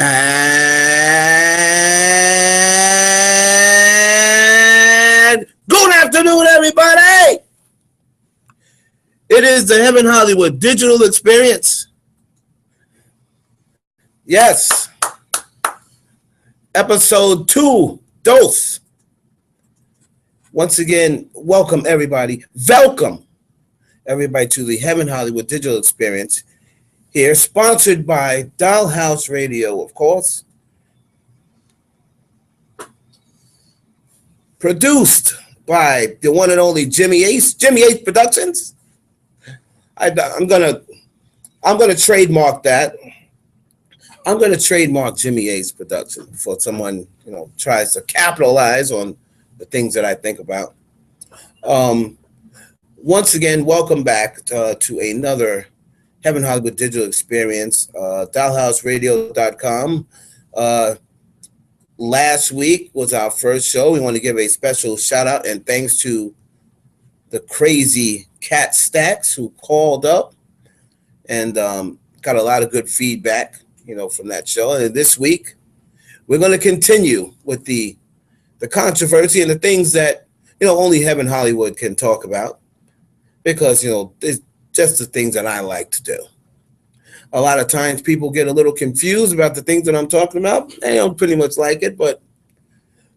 And good afternoon, everybody. It is the Heaven Hollywood Digital Experience. Yes, episode 2, Dose. Once again, welcome everybody. Welcome everybody to the Heaven Hollywood Digital Experience. Here, sponsored by Dollhouse Radio, of course. Produced by the one and only Jimmy Ace Productions. I'm gonna trademark that. I'm gonna trademark Jimmy Ace Production before someone tries to capitalize on the things that I think about. Once again, welcome back to another Heaven Hollywood Digital Experience. Dollhouseradio.com. Last week was our first show. We want to give a special shout out and thanks to the crazy Cat Stacks who called up and got a lot of good feedback, from that show. And this week, we're going to continue with the controversy and the things that, only Heaven Hollywood can talk about because, it's just the things that I like to do. A lot of times people get a little confused about the things that I'm talking about. They don't pretty much like it, but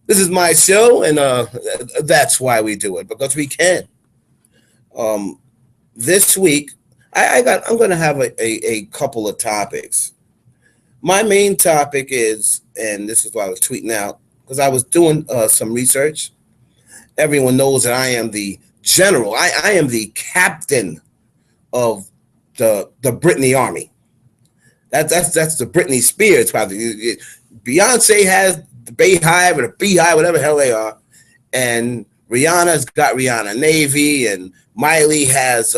this is my show, and that's why we do it, because we can. This week, I'm going to have a couple of topics. My main topic is, and this is what I was tweeting out, because I was doing some research. Everyone knows that I am the general. I am the captain of the Britney Army. That's the Britney Spears probably. Beyonce has the Bayhive or the Beehive, whatever the hell they are, and Rihanna's got Rihanna Navy, and Miley has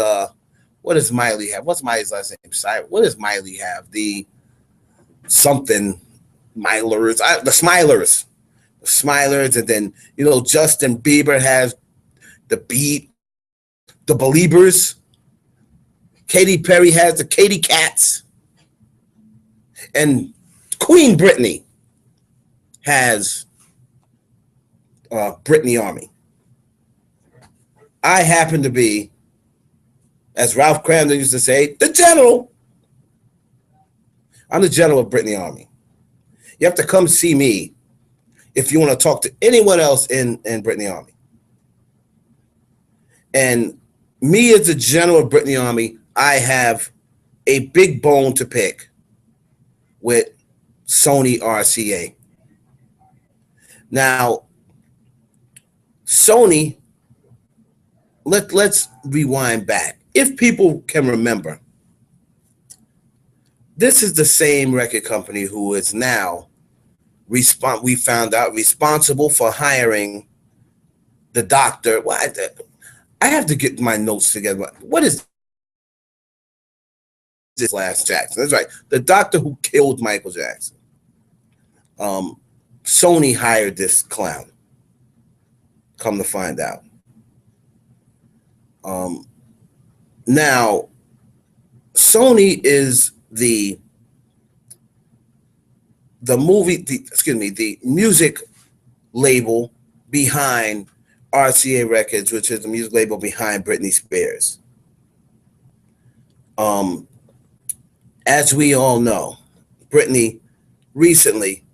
what does Miley have? What's Miley's last name? What does Miley have? The something Milers, the Smilers, and then Justin Bieber has the Beat, the Beliebers. Katy Perry has the Katy Cats. And Queen Britney has Britney Army. I happen to be, as Ralph Cramden used to say, the general. I'm the general of Britney Army. You have to come see me if you want to talk to anyone else in Britney Army. And me as the general of Britney Army, I have a big bone to pick with Sony RCA. Now, Sony, let's rewind back. If people can remember, this is the same record company who is now we found out responsible for hiring the doctor. I have to get my notes together. What is this last Jackson? That's right. The doctor who killed Michael Jackson. Sony hired this clown. Come to find out. Now, Sony is the music label behind RCA Records, which is the music label behind Britney Spears. As we all know, Britney recently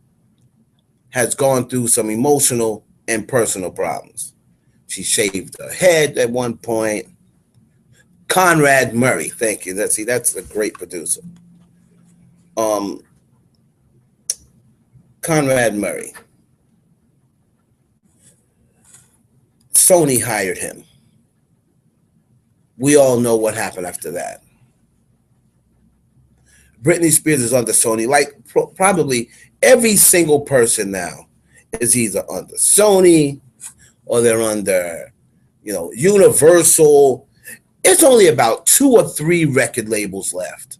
has gone through some emotional and personal problems. She shaved her head at one point. Conrad Murray, thank you. That's a great producer. Conrad Murray. Sony hired him. We all know what happened after that. Britney Spears is under Sony, like probably every single person now is either under Sony or they're under, Universal. It's only about 2 or 3 record labels left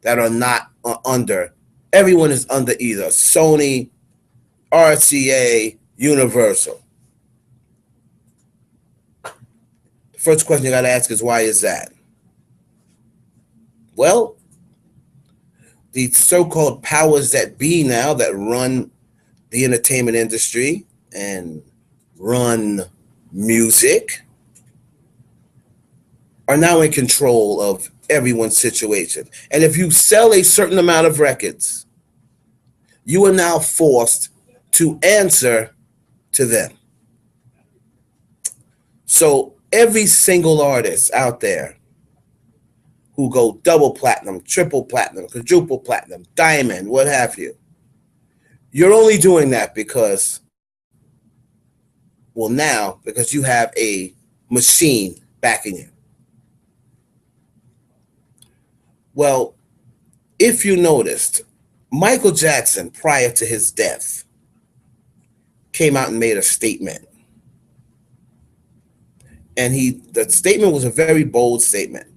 that are not under. Everyone is under either Sony, RCA, Universal. The first question you got to ask is, why is that? Well, the so-called powers that be now that run the entertainment industry and run music are now in control of everyone's situation. And if you sell a certain amount of records, you are now forced to answer to them. So every single artist out there who go double platinum, triple platinum, quadruple platinum, diamond, what have you, you're only doing that because you have a machine backing you. Well, if you noticed, Michael Jackson, prior to his death, came out and made a statement. And the statement was a very bold statement.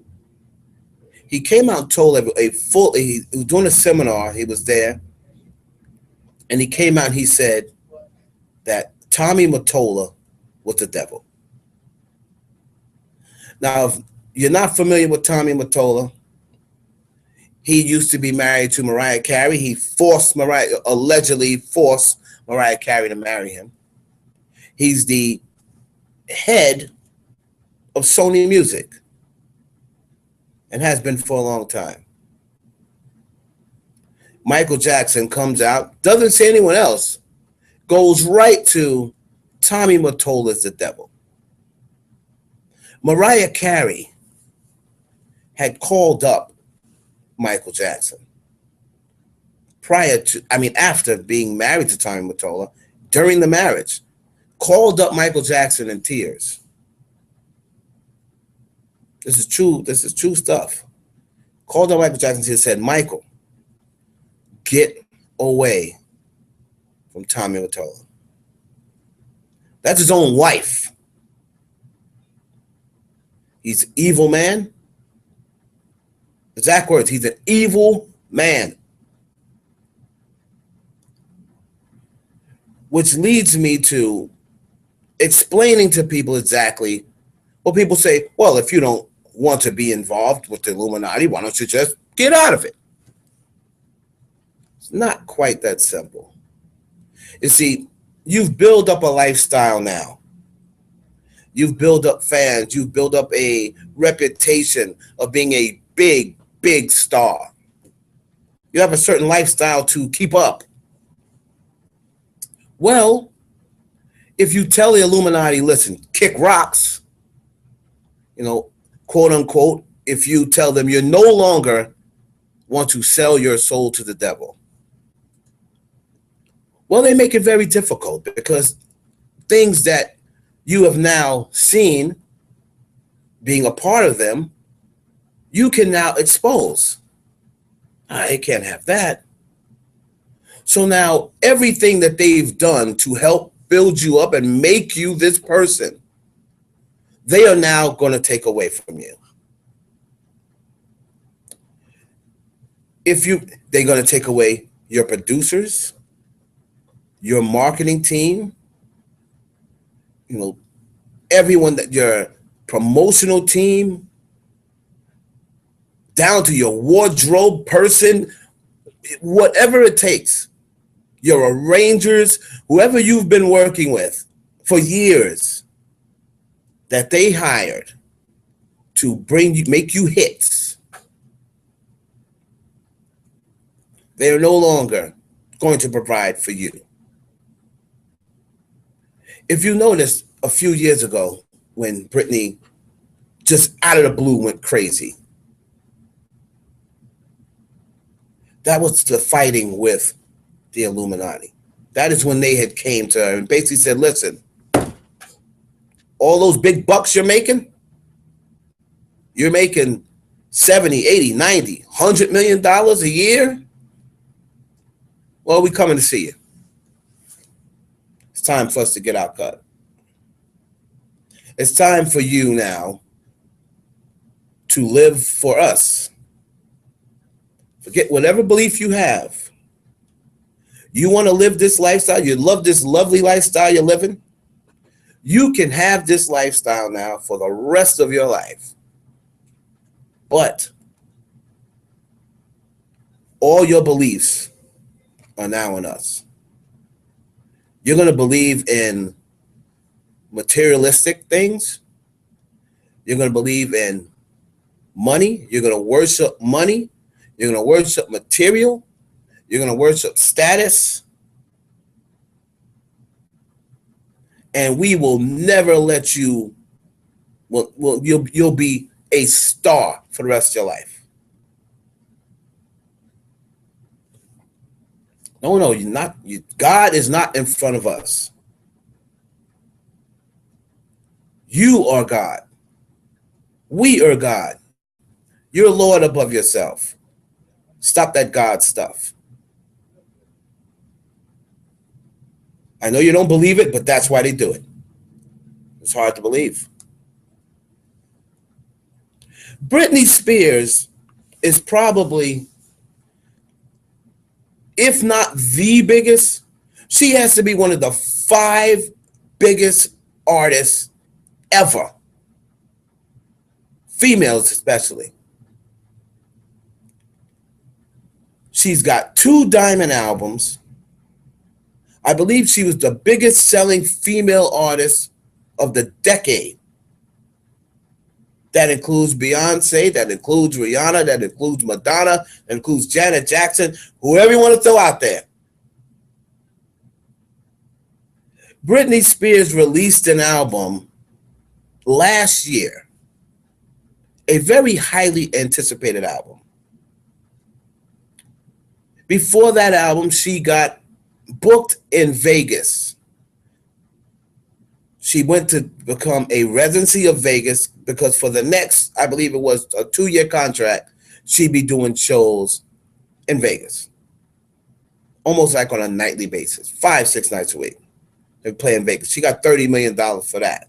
He came out and told he was doing a seminar, he was there, and he came out and he said that Tommy Mottola was the devil. Now, if you're not familiar with Tommy Mottola, he used to be married to Mariah Carey. He allegedly forced Mariah Carey to marry him. He's the head of Sony Music and has been for a long time. Michael Jackson comes out, doesn't say anyone else, goes right to Tommy Mottola's the devil. Mariah Carey had called up Michael Jackson after being married to Tommy Mottola, during the marriage, called up Michael Jackson in tears. This is true stuff. Called up Michael Jackson and said, Michael, get away from Tommy Mottola. That's his own wife. He's an evil man. Exact words, he's an evil man. Which leads me to explaining to people exactly what people say, well, if you don't want to be involved with the Illuminati, why don't you just get out of it? It's not quite that simple. You see, you've built up a lifestyle now. You've built up fans. You've built up a reputation of being a big star. You have a certain lifestyle to keep up. Well, if you tell the Illuminati, listen, kick rocks, quote unquote, if you tell them you no longer want to sell your soul to the devil, well, they make it very difficult, because things that you have now seen, being a part of them, you can now expose. I can't have that. So now everything that they've done to help build you up and make you this person, they are now going to take away from you. They're going to take away your producers, your marketing team, everyone, that your promotional team, down to your wardrobe person, whatever it takes. your arrangers, whoever you've been working with for years, that they hired to make you hits, they are no longer going to provide for you. If you noticed a few years ago when Britney just out of the blue went crazy, that was the fighting with the Illuminati. That is when they had came to her and basically said, listen, all those big bucks you're making 70, 80, 90, $100 million a year. Well, we coming to see you. It's time for us to get our cut. It's time for you now to live for us. Forget whatever belief you have. You want to live this lifestyle? You love this lovely lifestyle you're living? You can have this lifestyle now for the rest of your life. But all your beliefs are now in us. You're going to believe in materialistic things. You're going to believe in money. You're going to worship money. You're going to worship material. You're going to worship status. And we will never let you, you'll be a star for the rest of your life. No, you're not. God is not in front of us. You are God. We are God. You're Lord above yourself. Stop that God stuff. I know you don't believe it, but that's why they do it. It's hard to believe. Britney Spears is probably, if not the biggest, she has to be one of the 5 biggest artists ever. Females especially. She's got 2 diamond albums. I believe she was the biggest selling female artist of the decade. That includes Beyonce, that includes Rihanna, that includes Madonna, that includes Janet Jackson, whoever you want to throw out there. Britney Spears released an album last year, a very highly anticipated album. Before that album, she got booked in Vegas. She went to become a residency of Vegas because for the next, I believe it was a 2-year contract, she'd be doing shows in Vegas. Almost like on a nightly basis, 5-6 nights a week. They play in Vegas. She got $30 million for that.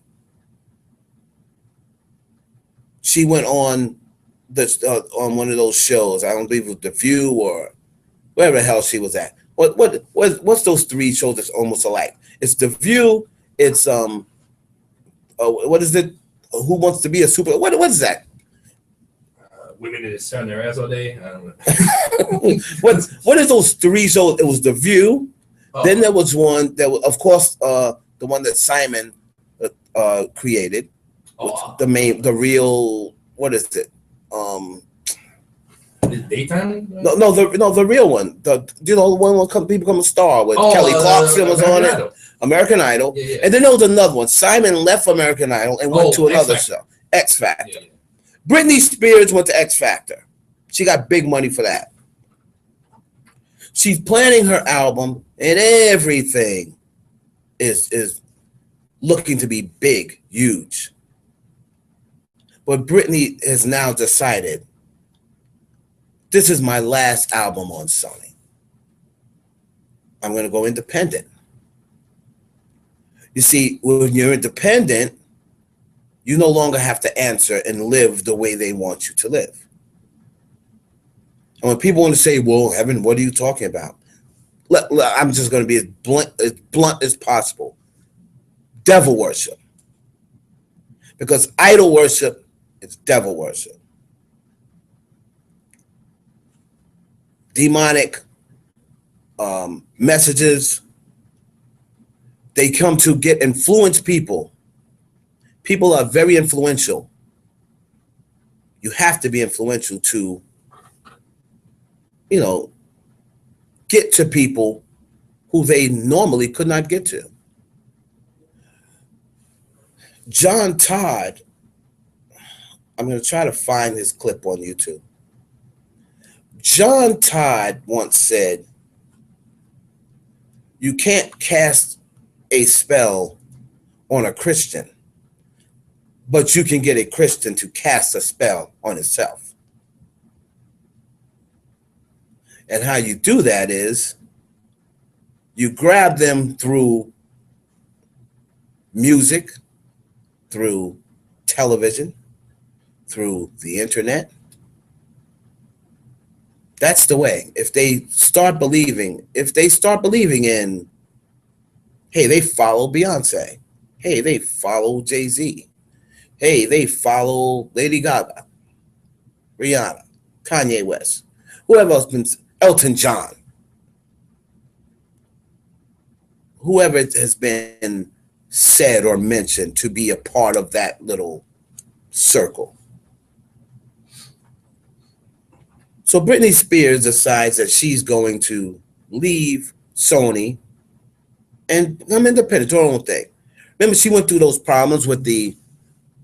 She went on one of those shows. I don't believe it was The View or wherever the hell she was at. What's those 3 shows that's almost alike? It's The View. It's what is it? Who Wants to Be a Super? What is that? Women that selling their ass all day. I don't know. what is those 3 shows? It was The View. Oh. Then there was one that was, of course, the one that Simon created. Oh. The real, what is it? Daytime? No, the real one. The one people become a star with Kelly Clarkson was on it. American Idol. Yeah. And then there was another one. Simon left American Idol and went to another show, X Factor. Yeah. Britney Spears went to X Factor. She got big money for that. She's planning her album, and everything is looking to be big, huge. But Britney has now decided, this is my last album on Sony. I'm going to go independent. You see, when you're independent, you no longer have to answer and live the way they want you to live. And when people want to say, well, Evan, what are you talking about? I'm just going to be as blunt as possible. Devil worship. Because idol worship is devil worship. Demonic messages. They come to get influence people. People are very influential. You have to be influential to, get to people who they normally could not get to. John Todd, I'm going to try to find his clip on YouTube. John Todd once said, you can't cast a spell on a Christian, but you can get a Christian to cast a spell on himself. And how you do that is you grab them through music, through television, through the internet. That's the way. If they start believing in, hey, they follow Beyonce. Hey, they follow Jay-Z. Hey, they follow Lady Gaga, Rihanna, Kanye West, whoever else been, Elton John, whoever has been said or mentioned to be a part of that little circle. So Britney Spears decides that she's going to leave Sony and come independent, do her own thing. Remember, she went through those problems with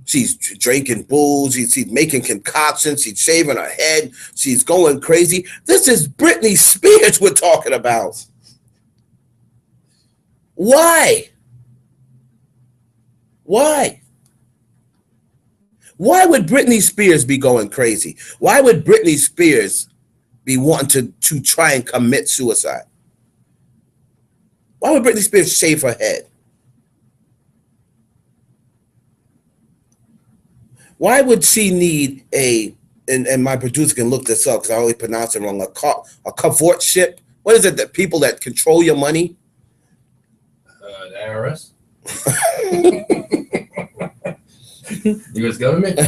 she's drinking booze, she's making concoctions, she's shaving her head, she's going crazy. This is Britney Spears we're talking about. Why? Why? Why would Britney Spears be going crazy? Why would Britney Spears be wanting to try and commit suicide? Why would Britney Spears shave her head? Why would she need and my producer can look this up because I always pronounce it wrong, a cavortship? What is it, that people that control your money? The IRS? U.S. government?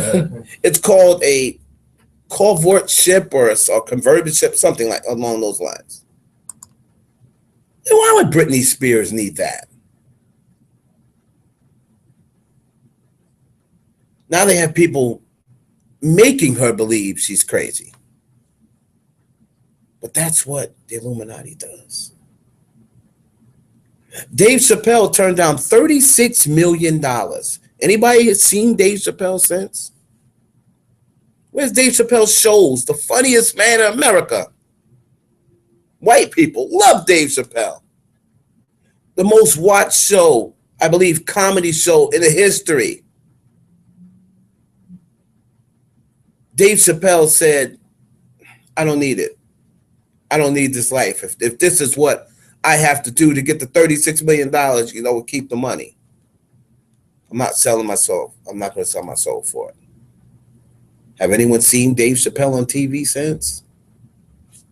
It's called a cavortship or a convertibileship, something like along those lines. And why would Britney Spears need that? Now they have people making her believe she's crazy. But that's what the Illuminati does. Dave Chappelle turned down $36 million. Anybody seen Dave Chappelle since? Where's Dave Chappelle's shows? The funniest man in America. White people love Dave Chappelle. The most watched show, I believe, comedy show in the history. Dave Chappelle said, I don't need it. I don't need this life. If this is what I have to do to get the $36 million, keep the money. I'm not selling my soul. I'm not going to sell my soul for it. Have anyone seen Dave Chappelle on TV since?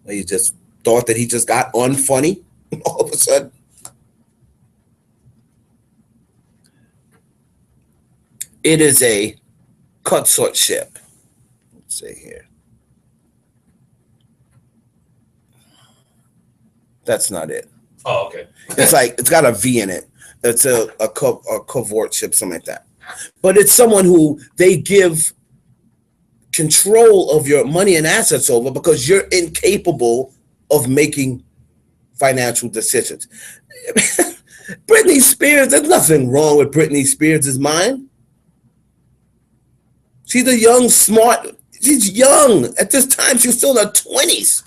Or you just thought that he just got unfunny all of a sudden? It is a consortship. Let's see here. That's not it. Oh, okay. It's got a V in it. It's a cavortship, something like that. But it's someone who they give control of your money and assets over because you're incapable of making financial decisions. Britney Spears, there's nothing wrong with Britney Spears' mind. She's a young, smart, she's young. At this time, she's still in her 20s.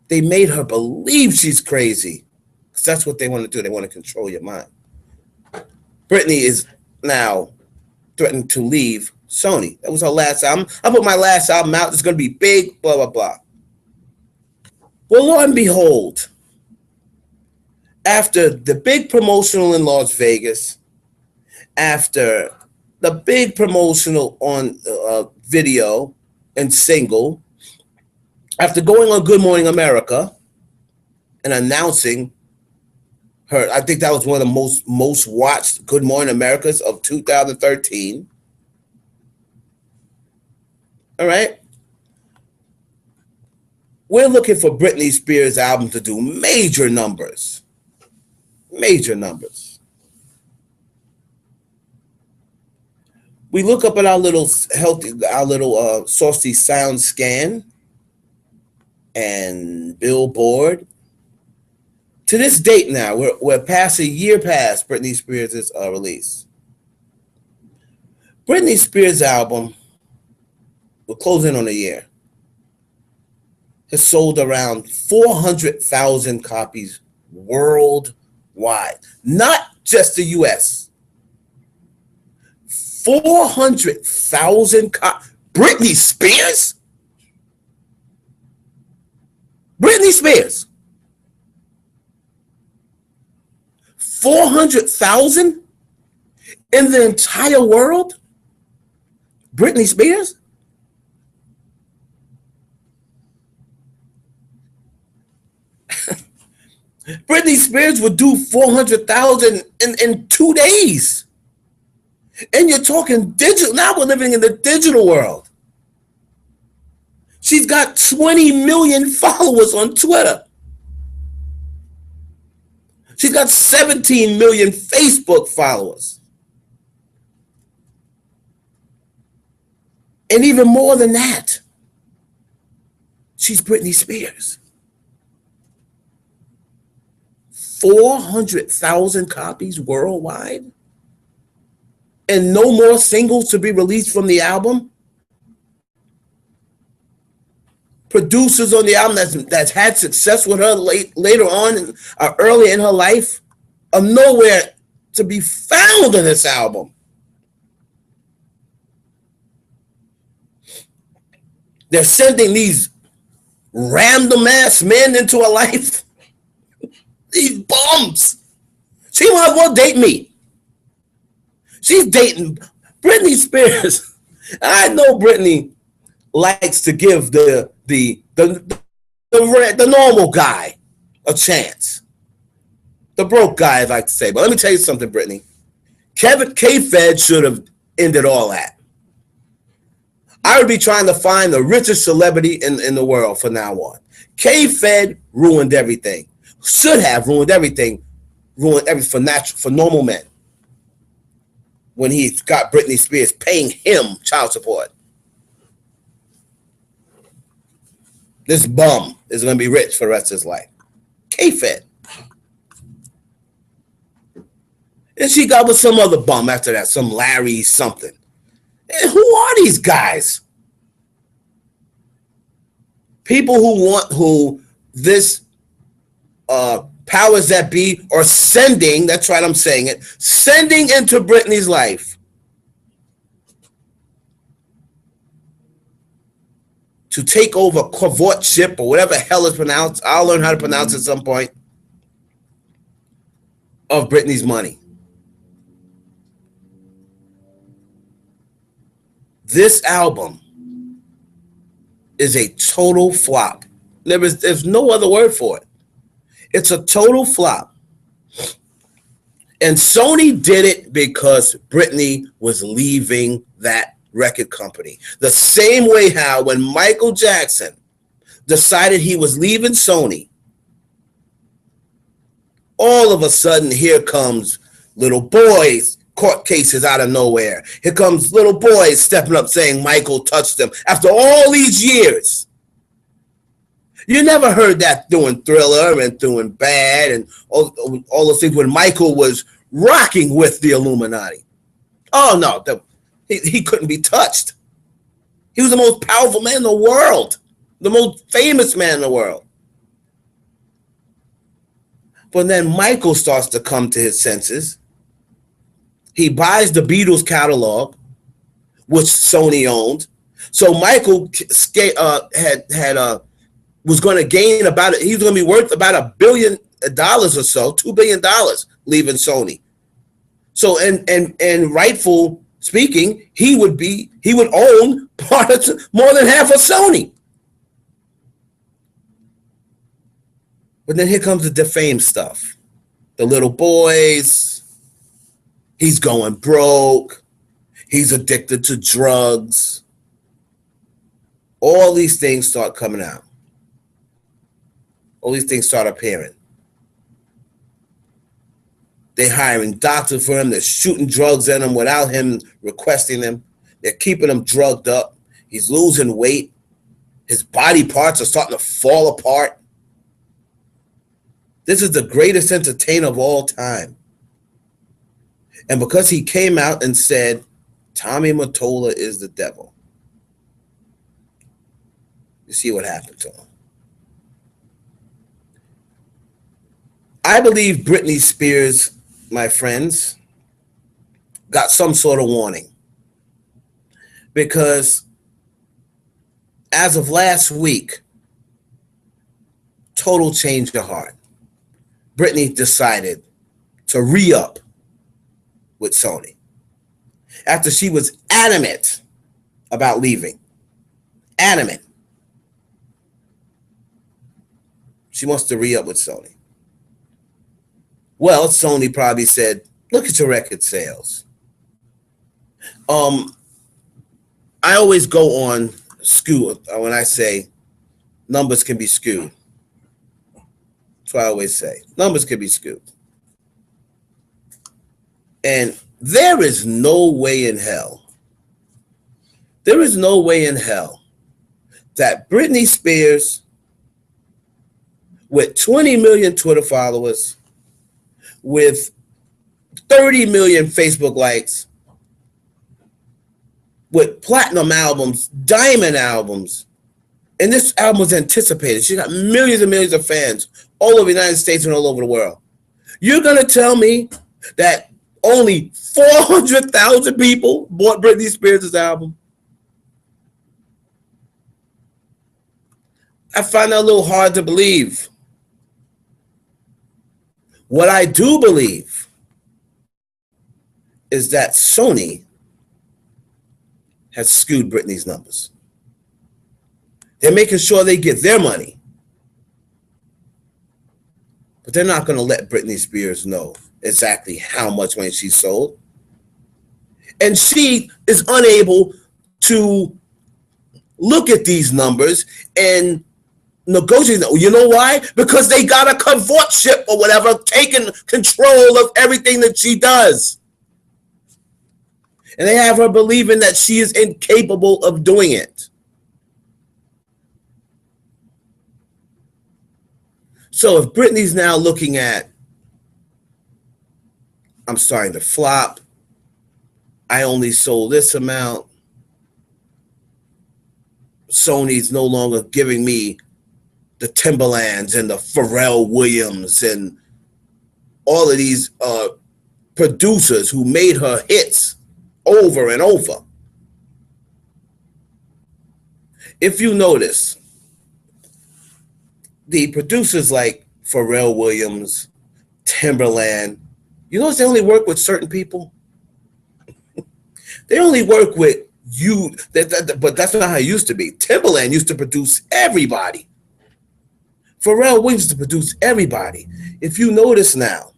They made her believe she's crazy. Because that's what they want to do. They want to control your mind. Britney is now threatened to leave Sony. That was her last album. I put my last album out. It's going to be big, blah, blah, blah. Well, lo and behold, after the big promotional in Las Vegas, after the big promotional on video and single, after going on Good Morning America and announcing her, I think that was one of the most watched Good Morning Americas of 2013. All right. We're looking for Britney Spears' album to do major numbers. Major numbers. We look up at our little Saucy Sound Scan and Billboard. To this date now, we're past a year past Britney Spears' release. Britney Spears' album, we're closing on a year, has sold around 400,000 copies worldwide, not just the US. 400,000 copies. Britney Spears? Britney Spears. 400,000 in the entire world? Britney Spears? Britney Spears would do 400,000 in 2 days. And you're talking digital. Now we're living in the digital world. She's got 20 million followers on Twitter. She's got 17 million Facebook followers. And even more than that, she's Britney Spears. 400,000 copies worldwide? And no more singles to be released from the album? Producers on the album that's had success with her later on, early in her life, are nowhere to be found in this album. They're sending these random ass men into her life. These bums. She might as well date me. She's dating Britney Spears. I know Britney likes to give the normal guy a chance. The broke guy, I'd like to say. But let me tell you something, Britney. K-Fed should have ended all that. I would be trying to find the richest celebrity in the world from now on. K-Fed ruined everything. Should have ruined everything. Ruined everything for normal men. When he got Britney Spears paying him child support. This bum is going to be rich for the rest of his life. K-Fed. And she got with some other bum after that, some Larry something. And who are these guys? People who this powers that be are sending, that's right, I'm saying it, sending into Britney's life to take over courtship or whatever the hell it's pronounced. I'll learn how to pronounce it at some point. Of Britney's money. This album is a total flop. There's no other word for it. It's a total flop. And Sony did it because Britney was leaving that record company. The same way how when Michael Jackson decided he was leaving Sony, all of a sudden here comes little boys, court cases out of nowhere. Here comes little boys stepping up saying Michael touched them after all these years. You never heard that doing Thriller and doing Bad and all those things when Michael was rocking with the Illuminati. Oh, no, he couldn't be touched. He was the most powerful man in the world, the most famous man in the world. But then Michael starts to come to his senses. He buys the Beatles catalog, which Sony owned. So Michael was going to gain about it. He was going to be worth about $1 billion or so, $2 billion leaving Sony. So and rightful speaking, he would own more than half of Sony. But then here comes the defamed stuff. The little boys. He's going broke. He's addicted to drugs. All these things start coming out. all these things start appearing. They're hiring doctors for him. They're shooting drugs in him without him requesting them. They're keeping him drugged up. He's losing weight. His body parts are starting to fall apart. This is the greatest entertainer of all time. And because he came out and said, Tommy Mottola is the devil, you see what happened to him. I believe Britney Spears, my friends, got some sort of warning. Because as of last week, total change of heart. Britney decided to re-up with Sony after she was adamant about leaving. Adamant. She wants to re-up with Sony. Well, Sony probably said, look at your record sales. I always go on skew when I say numbers can be skewed. That's what I always say. Numbers can be skewed. And there is no way in hell that Britney Spears, with 20 million Twitter followers, with 30 million Facebook likes, with platinum albums, diamond albums, and this album was anticipated. She got millions and millions of fans all over the United States and all over the world. You're going to tell me that only 400,000 people bought Britney Spears' album? I find that a little hard to believe. What I do believe is that Sony has skewed Britney's numbers. They're making sure they get their money. But they're not going to let Britney Spears know exactly how much money she sold. And she is unable to look at these numbers and negotiate. You know why? Because they got a consortium or whatever taking control of everything that she does. And they have her believing that she is incapable of doing it. So if Britney's now looking at, I'm starting to flop, I only sold this amount, Sony's no longer giving me the Timberlands and the Pharrell Williams and all of these producers who made her hits over and over. If you notice, the producers like Pharrell Williams, Timberland, you notice they only work with certain people? They only work with you, but that's not how it used to be. Timberland used to produce everybody. Pharrell Williams used to produce everybody. If you notice now,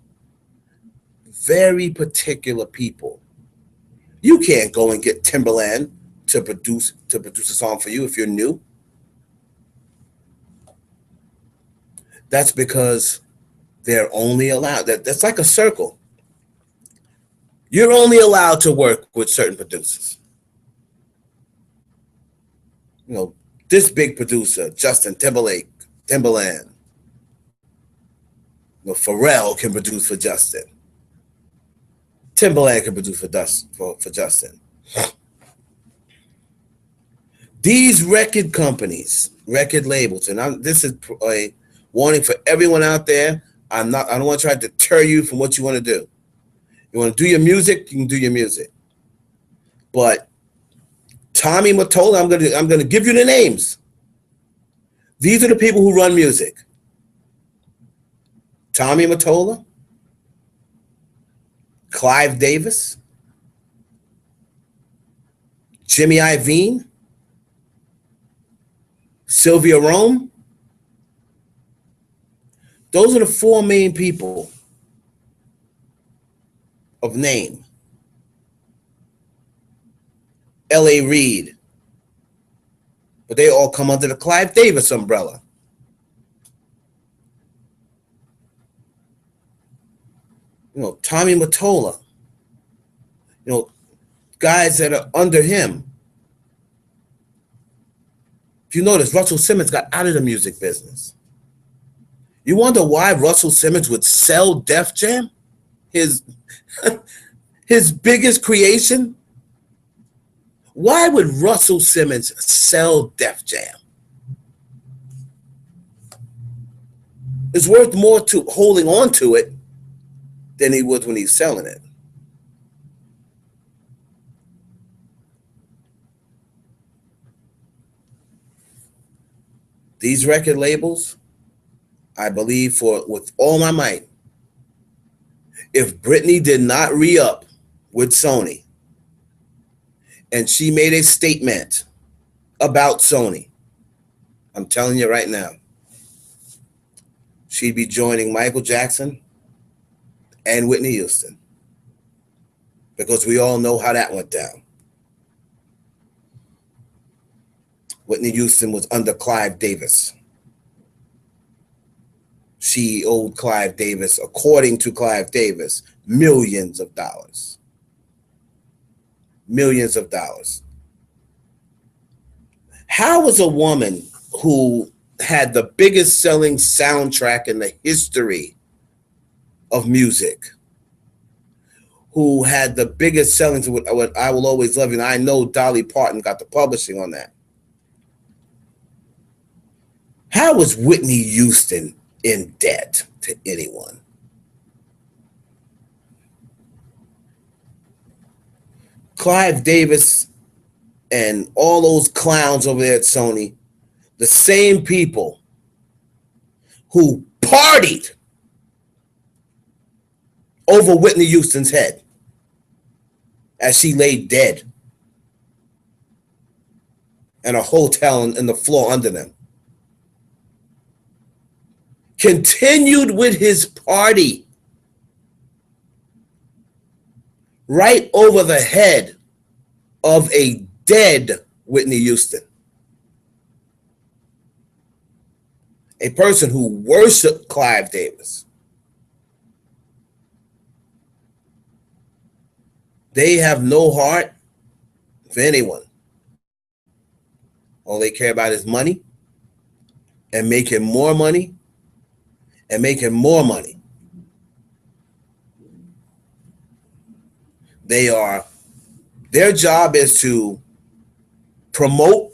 very particular people. You can't go and get Timberland to produce a song for you if you're new. That's because they're only allowed. That's like a circle. You're only allowed to work with certain producers. You know, this big producer, Justin Timberlake, Timberland. You know, Pharrell can produce for Justin. Timberland can produce for Justin. These record companies, record labels, and this is a warning for everyone out there. I don't want to try to deter you from what you want to do. You want to do your music, you can do your music. But Tommy Mottola, I'm gonna give you the names. These are the people who run music. Tommy Mottola, Clive Davis, Jimmy Iovine, Sylvia Rome. Those are the four main people of name. L.A. Reid. But they all come under the Clive Davis umbrella. Tommy Mottola, guys that are under him. If you notice, Russell Simmons got out of the music business. You wonder why Russell Simmons would sell Def Jam? His biggest creation? Why would Russell Simmons sell Def Jam? It's worth more to holding on to it than he would when he's selling it. These record labels, I believe with all my might, if Britney did not re-up with Sony and she made a statement about Sony, I'm telling you right now, she'd be joining Michael Jackson and Whitney Houston, because we all know how that went down. Whitney Houston was under Clive Davis. She owed Clive Davis, according to Clive Davis, millions of dollars. Millions of dollars. How was a woman who had the biggest selling soundtrack in the history of music, who had the biggest selling to what I Will Always Love You, and I know Dolly Parton got the publishing on that. How was Whitney Houston in debt to anyone? Clive Davis and all those clowns over there at Sony, the same people who partied over Whitney Houston's head as she lay dead in a hotel in the floor under them, continued with his party right over the head of a dead Whitney Houston. A person who worshiped Clive Davis. They have no heart for anyone. All they care about is money and making more money and making more money. Their job is to promote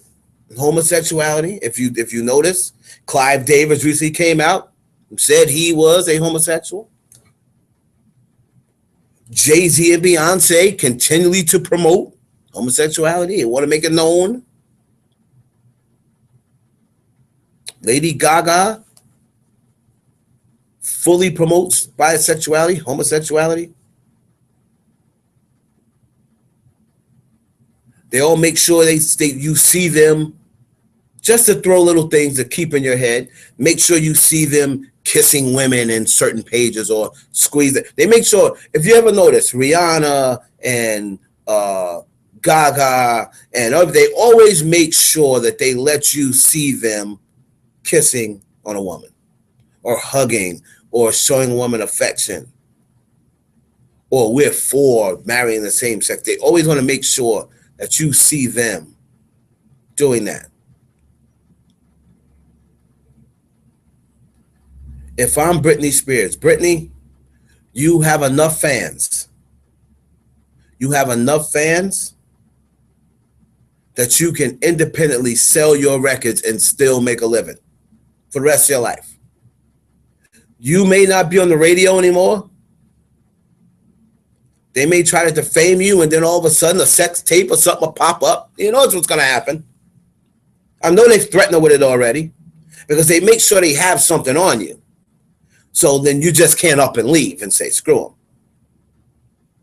homosexuality. If you notice, Clive Davis recently came out and said he was a homosexual. Jay-Z and Beyonce continually to promote homosexuality. They want to make it known. Lady Gaga fully promotes bisexuality, homosexuality. They all make sure you see them, just to throw little things to keep in your head. Make sure you see them kissing women in certain pages or squeeze it. They make sure, if you ever notice, Rihanna and Gaga and others, they always make sure that they let you see them kissing on a woman or hugging or showing a woman affection, or we're for marrying the same sex. They always want to make sure that you see them doing that. If I'm Britney Spears, Britney, you have enough fans. You have enough fans that you can independently sell your records and still make a living for the rest of your life. You may not be on the radio anymore. They may try to defame you, and then all of a sudden a sex tape or something will pop up. You know what's going to happen. I know they've threatened her with it already, because they make sure they have something on you. So then you just can't up and leave and say, screw them.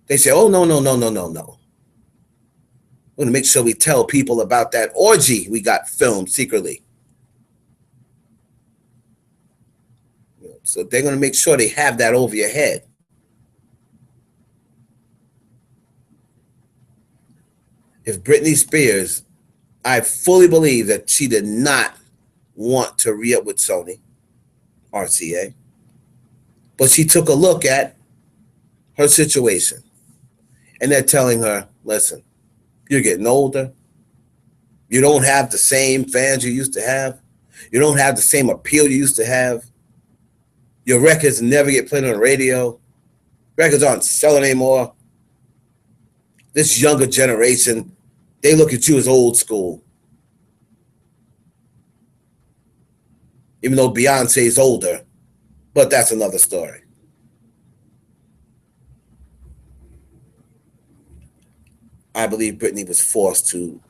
They say, oh, no. We're going to make sure we tell people about that orgy we got filmed secretly. So they're going to make sure they have that over your head. If Britney Spears, I fully believe that she did not want to re-up with Sony, RCA, but she took a look at her situation. And they're telling her, listen, you're getting older. You don't have the same fans you used to have. You don't have the same appeal you used to have. Your records never get played on the radio. Records aren't selling anymore. This younger generation, they look at you as old school. Even though Beyonce is older, but that's another story. I believe Britney was forced to,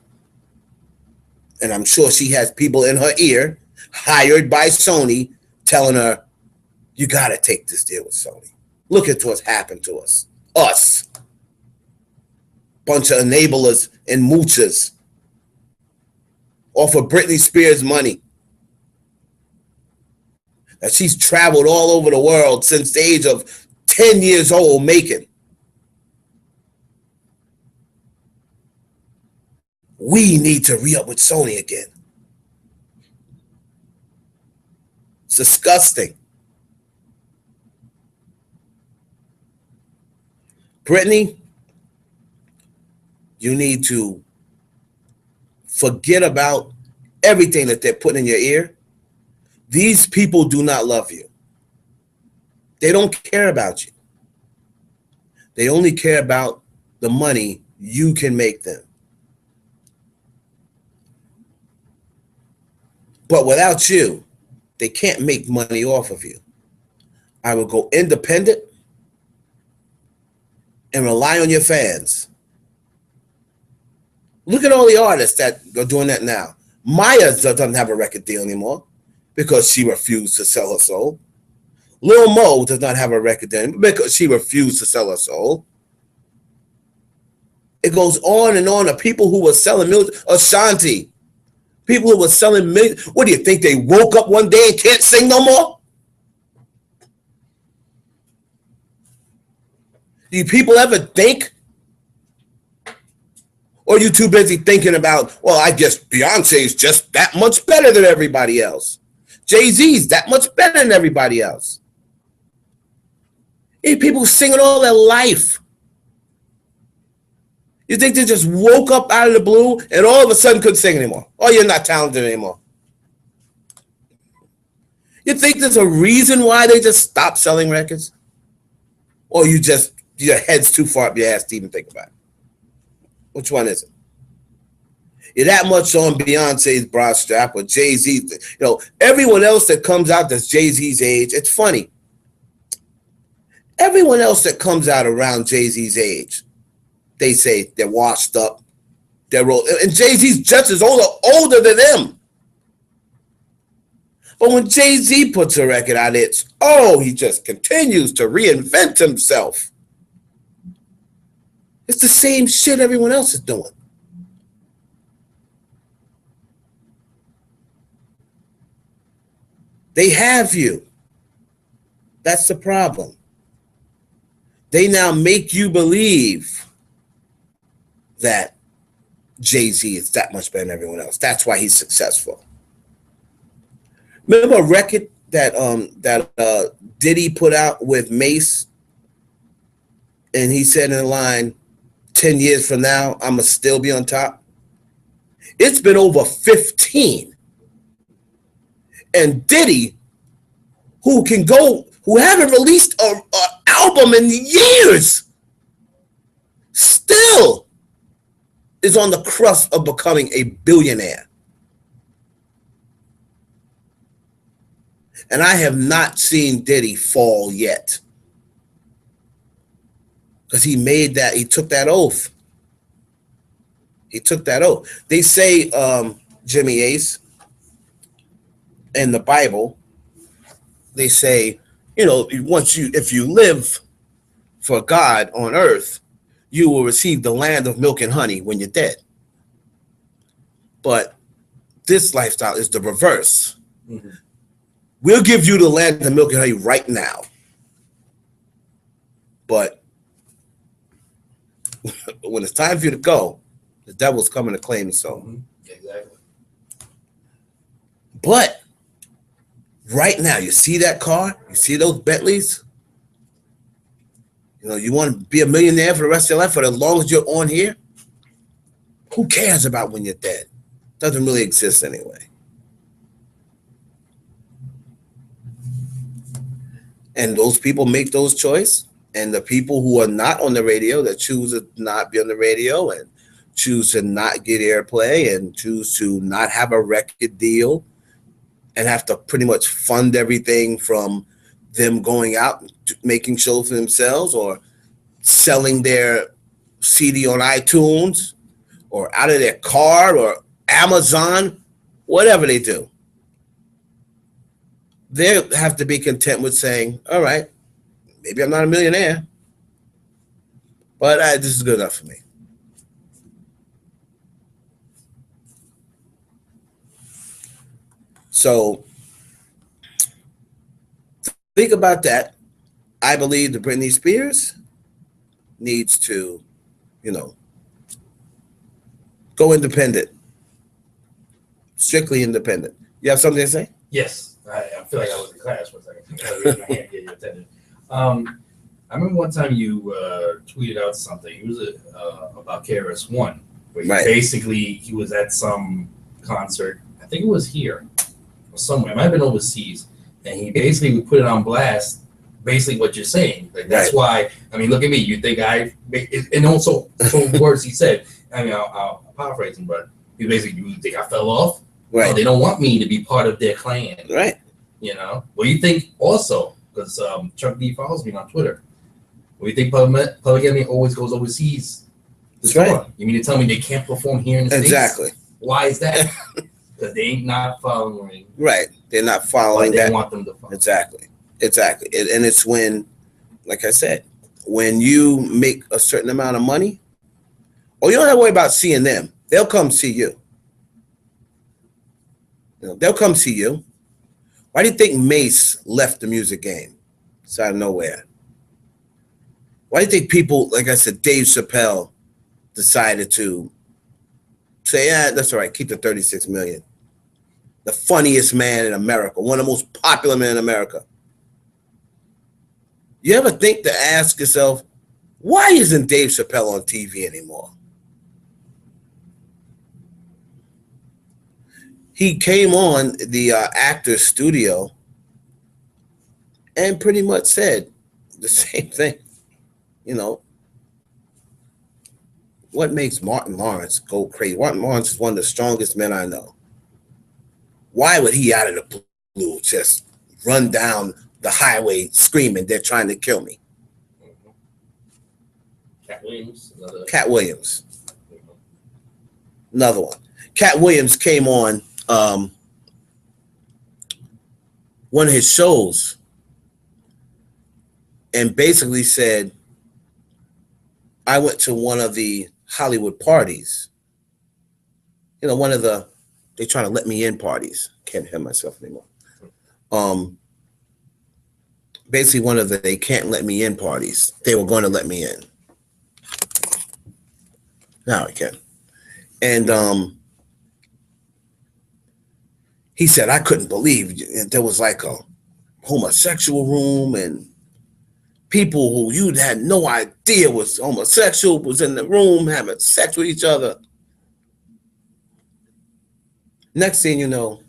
and I'm sure she has people in her ear hired by Sony telling her, you got to take this deal with Sony. Look at what's happened to us. Us. Bunch of enablers and moochers off of Britney Spears' money. That she's traveled all over the world since the age of 10 years old making. We need to re-up with Sony again. It's disgusting. Britney, you need to forget about everything that they're putting in your ear. These people do not love you. They don't care about you. They only care about the money you can make them. But without you, they can't make money off of you. I will go independent and rely on your fans. Look at all the artists that are doing that now. Maya doesn't have a record deal anymore because she refused to sell her soul. Lil Mo does not have a record deal because she refused to sell her soul. It goes on and on. The people who were selling music, Ashanti, people who were selling millions. What do you think? They woke up one day and can't sing no more? Do you people ever think? Or are you too busy thinking about, well, I guess Beyonce's just that much better than everybody else. Jay-Z's that much better than everybody else. Hey, people singing all their life. You think they just woke up out of the blue and all of a sudden couldn't sing anymore? Oh, you're not talented anymore. You think there's a reason why they just stopped selling records? Or you just, your head's too far up your ass to even think about it? Which one is it? You're that much on Beyonce's bra strap or Jay-Z. You know, everyone else that comes out that's Jay-Z's age, it's funny. Everyone else that comes out around Jay-Z's age, they say they're washed up. They're old. And Jay-Z's just as older than them. But when Jay-Z puts a record out, it's, oh, he just continues to reinvent himself. It's the same shit everyone else is doing. They have you. That's the problem. They now make you believe that Jay-Z is that much better than everyone else. That's why he's successful. Remember a record that Diddy put out with Mace? And he said in the line, 10 years from now, I'm going to still be on top. It's been over 15. And Diddy, who haven't released an album in years, still is on the crust of becoming a billionaire. And I have not seen Diddy fall yet. Because he took that oath. He took that oath. They say, Jimmy Ace, in the Bible, they say, you know, if you live for God on earth, you will receive the land of milk and honey when you're dead. But this lifestyle is the reverse. Mm-hmm. We'll give you the land of milk and honey right now. But when it's time for you to go, the devil's coming to claim his soul. Mm-hmm. Exactly. But right now, you see that car? You see those Bentleys? You know, you want to be a millionaire for the rest of your life for as long as you're on here? Who cares about when you're dead? Doesn't really exist anyway. And those people make those choices. And the people who are not on the radio, that choose to not be on the radio and choose to not get airplay and choose to not have a record deal and have to pretty much fund everything from them going out and making shows for themselves or selling their CD on iTunes or out of their car or Amazon, whatever they do. They have to be content with saying, all right, maybe I'm not a millionaire, but this is good enough for me. So think about that. I believe that Britney Spears needs to, go independent, strictly independent. You have something to say? Yes. I feel like I was in class for a second. I raised my hand, get you attended. I remember one time you tweeted out something. It was about KRS-One, where he was at some concert. I think it was here or somewhere. It might have been overseas. And he basically put it on blast, basically what you're saying. Like, that's why, I mean, look at me. You think and also some words he said, I mean, I'll paraphrase him, but he basically, you think I fell off? Right. They don't want me to be part of their clan. Right. What do you think also? Because Chuck D follows me on Twitter. What do you think polygamy always goes overseas? That's right. You mean to tell me they can't perform here in the States? Exactly. Why is that? Because they ain't not following. Right. They're not following that. They want them to follow. Exactly. And it's when, like I said, when you make a certain amount of money, you don't have to worry about seeing them. They'll come see you. They'll come see you. Why do you think Mace left the music game? It's out of nowhere. Why do you think people, like I said, Dave Chappelle decided to say, that's all right, keep the 36 million. The funniest man in America, one of the most popular men in America. You ever think to ask yourself, why isn't Dave Chappelle on TV anymore? He came on the Actors Studio and pretty much said the same thing. What makes Martin Lawrence go crazy? Martin Lawrence is one of the strongest men I know. Why would he out of the blue just run down the highway screaming, they're trying to kill me? Cat Williams. Another one. Cat Williams came on one of his shows and basically said, I went to one of the Hollywood parties. They trying to let me in parties. Can't hear myself anymore. Basically one of the they can't let me in parties. They were going to let me in. Now I can. And he said, I couldn't believe there was like a homosexual room and people who you had no idea was homosexual was in the room having sex with each other. Next thing you know,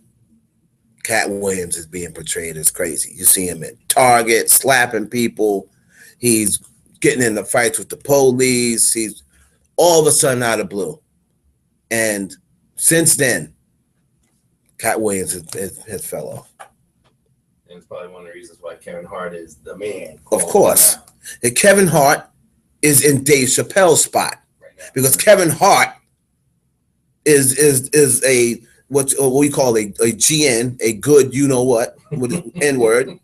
Cat Williams is being portrayed as crazy. You see him at Target slapping people. He's getting in the fights with the police. He's all of a sudden out of blue. And since then, Cat Williams has fell off. And it's probably one of the reasons why Kevin Hart is the man. Of course. And Kevin Hart is in Dave Chappelle's spot. Right now. Because Kevin Hart is a what we call a GN, a good you-know-what, with the N-word.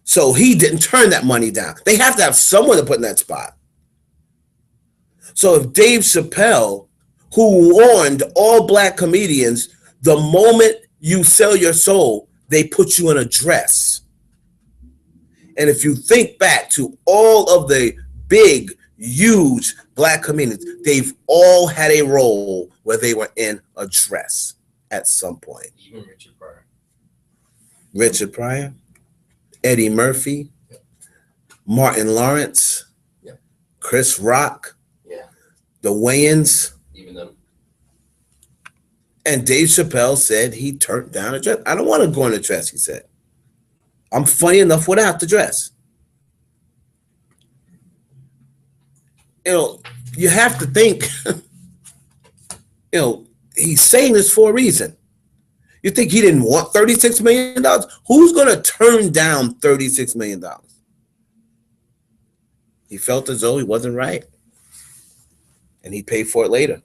So he didn't turn that money down. They have to have someone to put in that spot. So if Dave Chappelle, who warned all black comedians, the moment you sell your soul, they put you in a dress. And if you think back to all of the big, huge black comedians, they've all had a role where they were in a dress at some point. Even Richard Pryor. Richard Pryor, Eddie Murphy, Martin Lawrence, yeah, Chris Rock, yeah, the Wayans, even them. And Dave Chappelle said he turned down a dress. I don't want to go in a dress, he said. I'm funny enough without the dress. You know, you have to think, he's saying this for a reason. You think he didn't want $36 million? Who's going to turn down $36 million? He felt as though he wasn't right. And he paid for it later.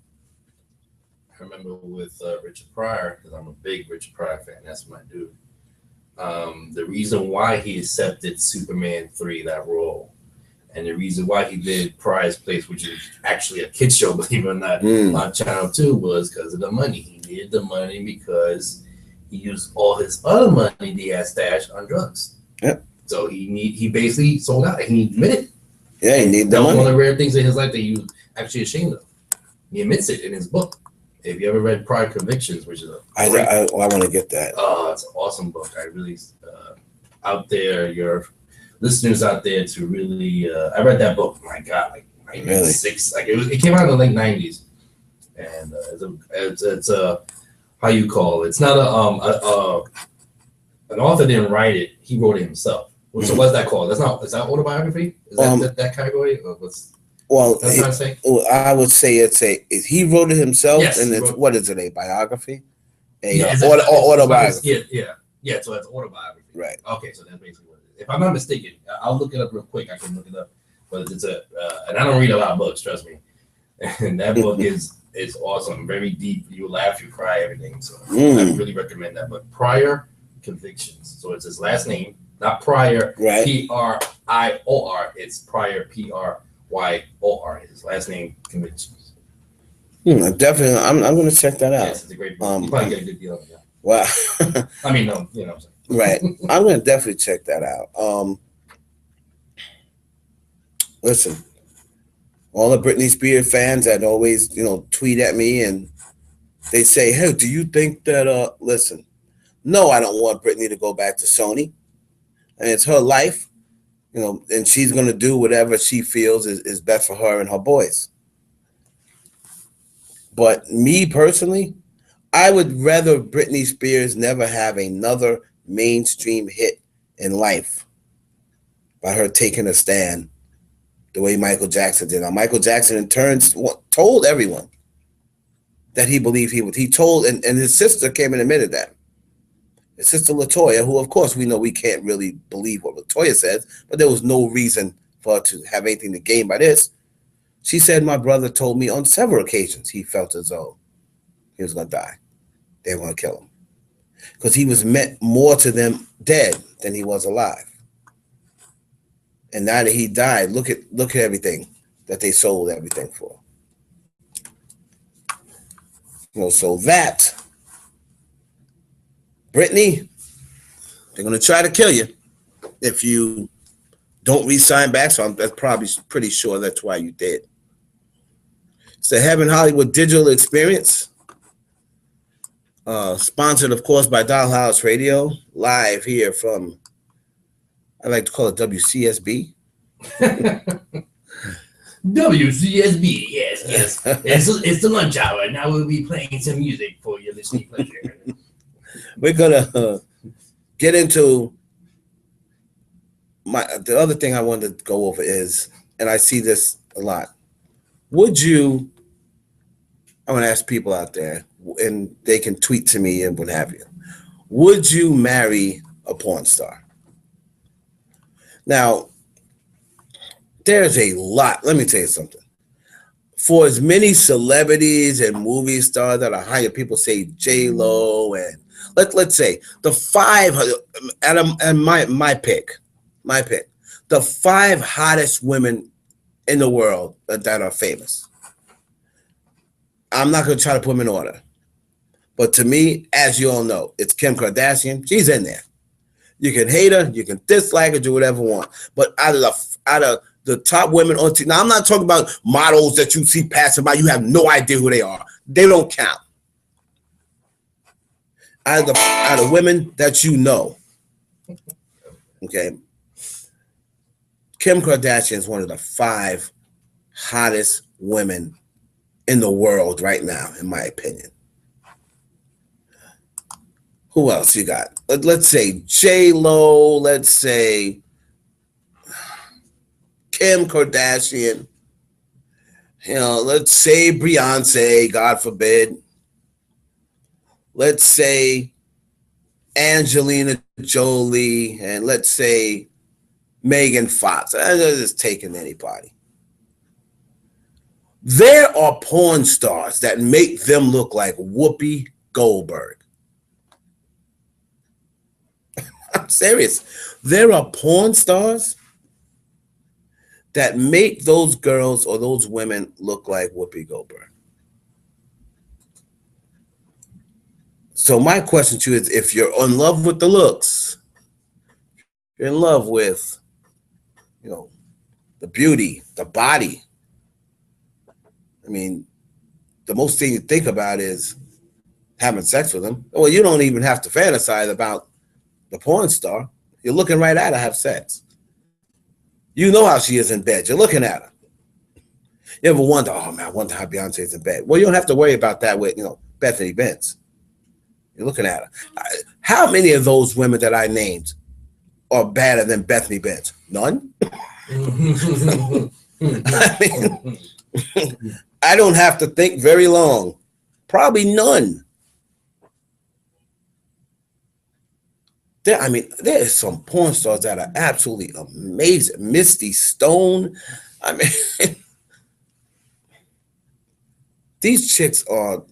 I remember with Richard Pryor, because I'm a big Richard Pryor fan. That's my dude. The reason why he accepted Superman 3, that role, and the reason why he did Pryor's Place, which is actually a kid show, believe it or not, on Channel 2, was because of the money. He needed the money because he used all his other money he had stashed on drugs. Yep. So he basically sold out. He admitted. Yeah, he needed the money. One of the rare things in his life that he was actually ashamed of. He admits it in his book. If you ever read Pride Convictions, which is I want to get that. Oh, it's an awesome book. I really out there, your listeners out there to really. I read that book. My God, like 96. Really? Like it came out in the late 90s, and it's a how you call it. It's not an author didn't write it. He wrote it himself. So what's that called? Is that autobiography? Is that category? Or what's I would say he wrote it himself, yes, and what is it? A biography? Autobiography. Yeah. So it's autobiography. Right. Okay, so that's basically what it is. If I'm not mistaken, I'll look it up real quick. I can look it up, but it's and I don't read a lot of books. Trust me. And that book is awesome, very deep. You laugh, you cry, everything. So I really recommend that. But Pryor Convictions. So it's his last name, not Pryor. Right. Prior. It's Pryor. Pryor. His last name, Convictions. Definitely, I'm going to check that out. Yes, it's a great book. You probably get a good deal on that. Wow. I mean, no, you know what I'm saying. Right. I'm going to definitely check that out. Listen, all the Britney Spears fans that always, tweet at me and they say, hey, do you think that, listen, no, I don't want Britney to go back to Sony. And it's her life. And she's going to do whatever she feels is best for her and her boys. But me personally, I would rather Britney Spears never have another mainstream hit in life by her taking a stand the way Michael Jackson did. Now, Michael Jackson in turn told everyone that he believed he would. He told, and his sister came and admitted that. His sister LaToya, who of course we know we can't really believe what LaToya says, but there was no reason for her to have anything to gain by this. She said, my brother told me on several occasions he felt as though he was going to die. They were going to kill him. Because he was meant more to them dead than he was alive. And now that he died, look at everything that they sold everything for. So that, Britney, they're going to try to kill you if you don't re-sign back. So I'm probably pretty sure that's why you did. It's the Heaven Hollywood Digital Experience. Sponsored, of course, by Dollhouse Radio, live here from, I like to call it WCSB. WCSB, yes. It's the lunch hour. Now we'll be playing some music for your listening pleasure. We're gonna get into the other thing I wanted to go over is, and I see this a lot. I want to ask people out there, and they can tweet to me and what have you. Would you marry a porn star? Now, there's a lot. Let me tell you something. For as many celebrities and movie stars that are hired, people say J-Lo, and let's say the five, and my pick, the five hottest women in the world that are famous. I'm not going to try to put them in order. But to me, as you all know, it's Kim Kardashian. She's in there. You can hate her, you can dislike her, do whatever you want. But out of the top women on TV, now I'm not talking about models that you see passing by, you have no idea who they are. They don't count. Out of women that you know, okay, Kim Kardashian is one of the 5 hottest women in the world right now, in my opinion. Who else you got? Let's say J-Lo, let's say Kim Kardashian, let's say Beyonce, God forbid. Let's say Angelina Jolie, and let's say Megan Fox. I'm just taking anybody. There are porn stars that make them look like Whoopi Goldberg. I'm serious. There are porn stars that make those girls or those women look like Whoopi Goldberg. So my question to you is, if you're in love with the looks, you're in love with, the beauty, the body. I mean, the most thing you think about is having sex with them. Well, you don't even have to fantasize about the porn star. You're looking right at her, have sex. You know how she is in bed. You're looking at her. You ever wonder, oh man, I wonder how Beyonce is in bed. Well, you don't have to worry about that with, Bethany Benz. You're looking at her. How many of those women that I named are better than Bethany Benz? None. I mean, I don't have to think very long. Probably none. There is some porn stars that are absolutely amazing. Misty Stone. I mean, these chicks are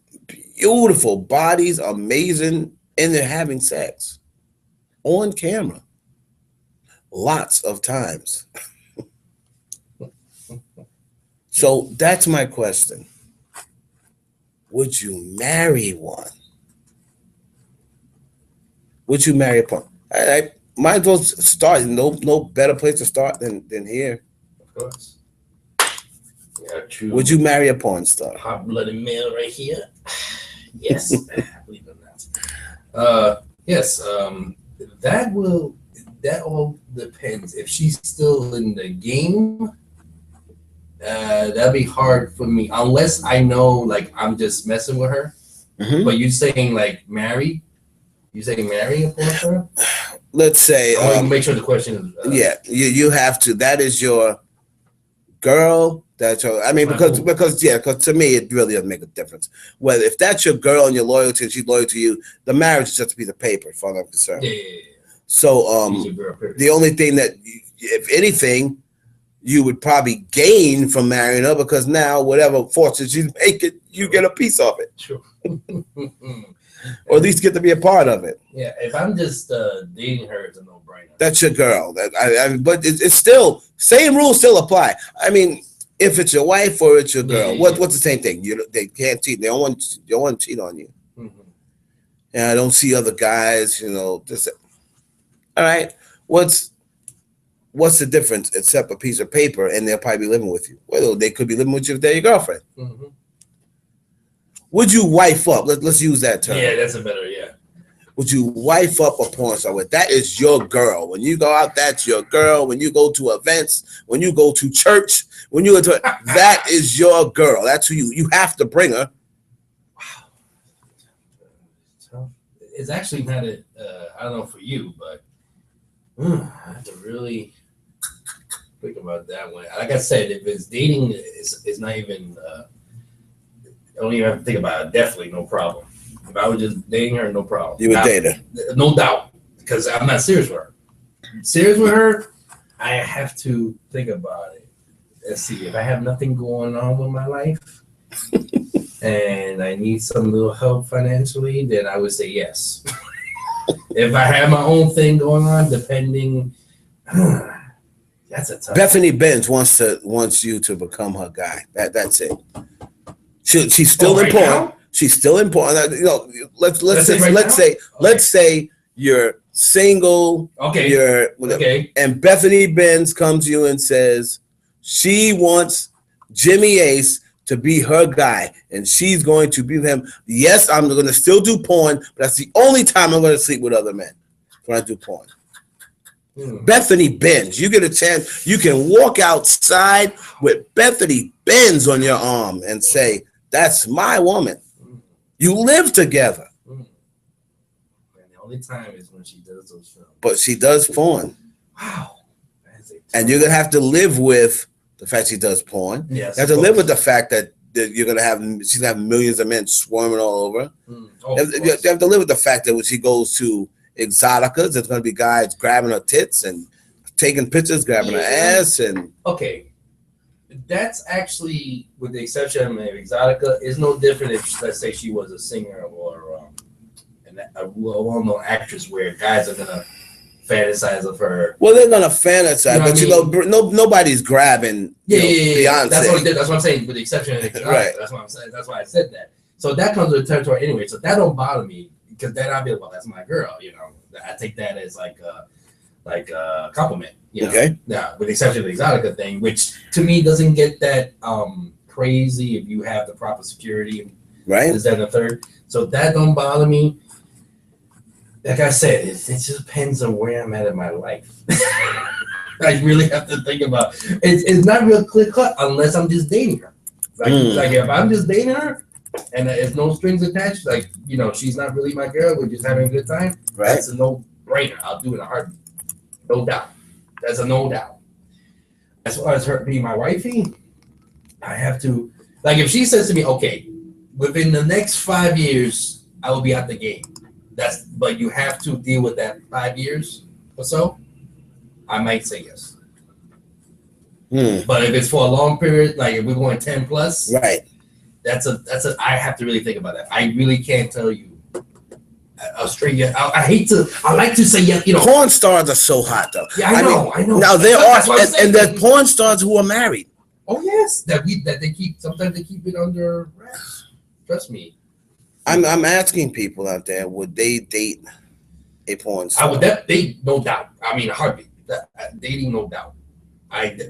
beautiful bodies, amazing, and they're having sex on camera lots of times. So that's my question. Would you marry one? Would you marry a porn? I might as well start. No better place to start than here. Of course. Yeah, would you marry a porn star? Hot-blooded male right here. Yes. Believe it or not. Yes. That all depends. If she's still in the game, that'd be hard for me. Unless I know, like, I'm just messing with her. Mm-hmm. But you saying, like, marry? You saying marry a porn star? Let's say. I want to make sure the question is. Yeah, you have to. That is your girl. That's your. I mean, because to me it really doesn't make a difference. Whether if that's your girl and you're loyal to, and she's loyal to you, the marriage is just a piece of paper, as far as I'm concerned. Yeah. So the only thing that, if anything, you would probably gain from marrying her, because now whatever fortunes you make it, you get a piece of it. Sure. Or at least get to be a part of it. Yeah, if I'm just dating her, it's a no-brainer. That's your girl. But it's still, same rules still apply. I mean, if it's your wife or it's your girl, what's the same thing? They can't cheat. They don't want to cheat on you. Mm-hmm. And I don't see other guys, just. All right, what's the difference except a piece of paper, and they'll probably be living with you? Well, they could be living with you if they're your girlfriend. Mm-hmm. Would you wife up? Let's use that term. Yeah, that's a better, yeah. Would you wife up a porn star? That is your girl. When you go out, that's your girl. When you go to events, when you go to church, when you go to that is your girl. That's who you have to bring her. Wow. It's actually not I don't know for you, but I have to really think about that one. Like I said, if it's dating, it's not even. I don't even have to think about it. Definitely no problem. If I was just dating her, no problem. You would date her, no doubt, because I'm not serious with her. Serious with her, I have to think about it. Let's see. If I have nothing going on with my life, and I need some little help financially, then I would say yes. If I have my own thing going on, depending, that's a tough. Bethany Benz wants you to become her guy. That's it. She's still important. Now? She's still important. Let's say you're single. Okay. And Bethany Benz comes to you and says she wants Jimmy Ace to be her guy, and she's going to be with him. Yes, I'm going to still do porn, but that's the only time I'm going to sleep with other men when I do porn. Bethany Benz. You get a chance, you can walk outside with Bethany Benz on your arm and say, that's my woman. You live together. And the only time is when she does those films. But she does porn. Wow. And you're going to have to live with the fact she does porn. Yes, you have to live with the fact that you're going to have, she's going to have millions of men swarming all over. You have to live with the fact that when she goes to Exoticas, there's going to be guys grabbing her tits and taking pictures, grabbing her ass. And okay, that's actually, with the exception of Exotica, is no different if, let's say, she was a singer or a well-known actress where guys are going to fantasize of her. Well, they're gonna fantasize, you know, but nobody's grabbing. Beyonce. That's what I'm saying. With the exception of Exotica, right? That's what I'm saying. That's why I said that. So that comes with the territory anyway. So that don't bother me because then I'll be like, well, that's my girl. You know, I take that as like a compliment. You know? Okay. Yeah. With the exception of the Exotica thing, which to me doesn't get that crazy if you have the proper security. Right. Is that the third? So that don't bother me. Like I said, it just depends on where I'm at in my life. I really have to think about it. It's not real clear cut unless I'm just dating her. Like if I'm just dating her and there's no strings attached, like, you know, she's not really my girl, we're just having a good time. Right. That's a no-brainer. I'll do it in a heartbeat. No doubt. That's a no doubt. As far as her being my wifey, I have to, like, if she says to me, okay, within the next 5 years, I will be out the game. But you have to deal with that 5 years or so. I might say yes. But if it's for a long period, like if we're going 10 plus, right? I have to really think about that. I really can't tell you a straight yes. I like to say yes. You know, porn stars are so hot though. Yeah, I know. Now there are, and there's porn stars who are married. Oh yes, that they keep. Sometimes they keep it under wraps. Trust me. I'm asking people out there, would they date a porn star? I would date, no doubt. I mean, a heartbeat. Dating, no doubt.